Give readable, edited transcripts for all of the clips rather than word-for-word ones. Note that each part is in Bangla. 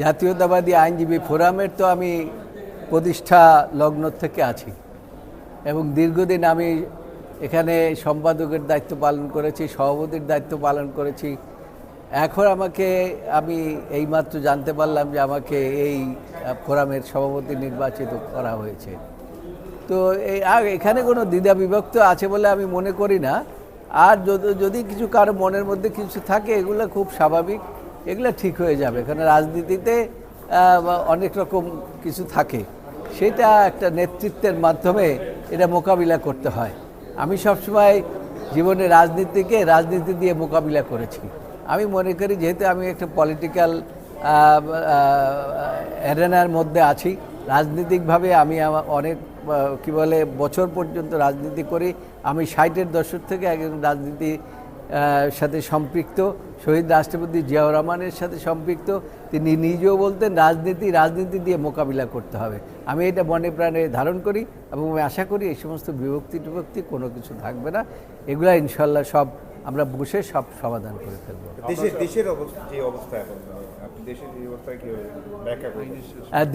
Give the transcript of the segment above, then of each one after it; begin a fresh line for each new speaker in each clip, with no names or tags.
জাতীয়তাবাদী আইনজীবী ফোরামের তো আমি প্রতিষ্ঠা লগ্ন থেকে আছি এবং দীর্ঘদিন আমি এখানে সম্পাদকের দায়িত্ব পালন করেছি, সভাপতির দায়িত্ব পালন করেছি। এখন আমি এইমাত্র জানতে পারলাম যে আমাকে এই ফোরামের সভাপতি নির্বাচিত করা হয়েছে। তো এখানে কোনো দ্বিধা বিভক্ত আছে বলে আমি মনে করি না। আর যদি কিছু কারো মনের মধ্যে কিছু থাকে এগুলো খুব স্বাভাবিক, এগুলো ঠিক হয়ে যাবে। কারণ রাজনীতিতে অনেক রকম কিছু থাকে, সেটা একটা নেতৃত্বের মাধ্যমে এটা মোকাবিলা করতে হয়। আমি সবসময় জীবনে রাজনীতি দিয়ে মোকাবিলা করেছি। আমি মনে করি যেহেতু আমি একটা পলিটিক্যাল অ্যারেনার মধ্যে আছি, রাজনীতিকভাবে আমি অনেক বছর পর্যন্ত রাজনীতি করি। আমি 60-এর দশক থেকে একজন রাজনীতি সাথে সম্পৃক্ত। শহীদ রাষ্ট্রপতি জিয়াউর রহমানের সাথে সম্পৃক্ত। তিনি নিজেও বলতেন রাজনীতি দিয়ে মোকাবিলা করতে হবে। আমি এটা মনে প্রাণে ধারণ করি এবং আমি আশা করি এই সমস্ত বিভক্তি কোনো কিছু থাকবে না। এগুলা ইনশাল্লাহ সব আমরা বসে সব সমাধান করে ফেলব।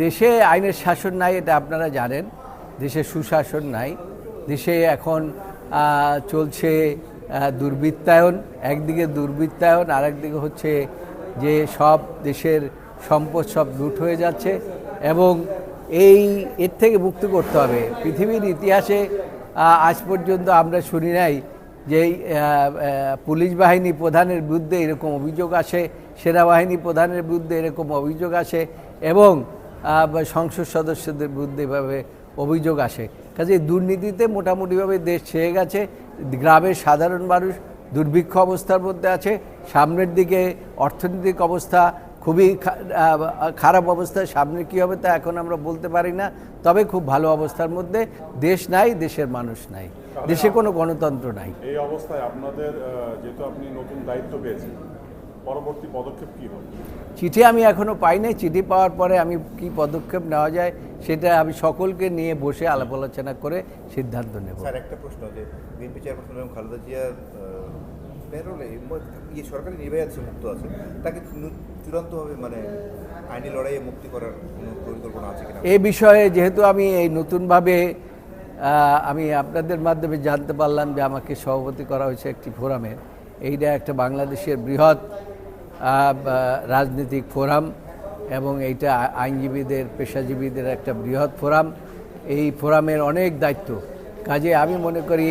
দেশে আইনের শাসন নাই, এটা আপনারা জানেন। দেশে সুশাসন নাই। দেশে এখন চলছে দুর্বৃত্তায়ন। একদিকে দুর্বৃত্তায়ন, আরেকদিকে হচ্ছে যে সব দেশের সম্পদ সব লুট হয়ে যাচ্ছে এবং এর থেকে মুক্তি করতে হবে। পৃথিবীর ইতিহাসে আজ পর্যন্ত আমরা শুনি নাই যে পুলিশ বাহিনী প্রধানের বিরুদ্ধে এরকম অভিযোগ আসে, সেনাবাহিনী প্রধানের বিরুদ্ধে এরকম অভিযোগ আসে এবং সংসদ সদস্যদের বিরুদ্ধে এভাবে অভিযোগ আসে। কাজে দুর্নীতিতে মোটামুটিভাবে দেশ ছেয়ে গেছে। গ্রামের সাধারণ মানুষ দুর্ভিক্ষ অবস্থার মধ্যে আছে। সামনের দিকে অর্থনৈতিক অবস্থা খুবই খারাপ অবস্থা। সামনে কী হবে তা এখন আমরা বলতে পারি না। তবে খুব ভালো অবস্থার মধ্যে দেশ নাই, দেশের মানুষ নাই, দেশে কোনো গণতন্ত্র নাই।
এই অবস্থায় আপনাদের যেহেতু আপনি নতুন দায়িত্ব পেয়েছেন, পরবর্তী পদক্ষেপ কী হবে?
চিঠি আমি এখনও পাইনি। চিঠি পাওয়ার পরে আমি কি পদক্ষেপ নেওয়া যায় সেটা আমি সকলকে নিয়ে বসে আলাপ আলোচনা করে সিদ্ধান্ত নেব।
স্যার, একটা প্রশ্ন, যে বিএনপি চেয়ারপারসন খালেদা জিয়ার প্যারোলে সরকারি নির্বাহী আছে, মুক্ত আছে, তাকে চূড়ান্তভাবে আইনি লড়াইয়ে মুক্তি করার কোনো পরিকল্পনা আছে কিনা?
এই বিষয়ে যেহেতু আমি এই নতুনভাবে আমি আপনাদের মাধ্যমে জানতে পারলাম যে আমাকে সভাপতি করা হয়েছে একটি ফোরামের। এইটা একটা বাংলাদেশের বৃহৎ রাজনৈতিক ফোরাম এবং এইটা আইনজীবীদের, পেশাজীবীদের একটা বৃহৎ ফোরাম। এই ফোরামের অনেক দায়িত্ব। কাজে আমি মনে করি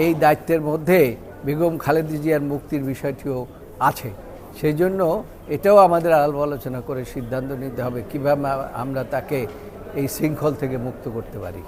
এই দায়িত্বের মধ্যে বেগম খালেদা জিয়ার মুক্তির বিষয়টিও আছে। সেই জন্য এটাও আমাদের আলাপ আলোচনা করে সিদ্ধান্ত নিতে হবে কীভাবে আমরা তাকে এই শৃঙ্খল থেকে মুক্ত করতে পারি।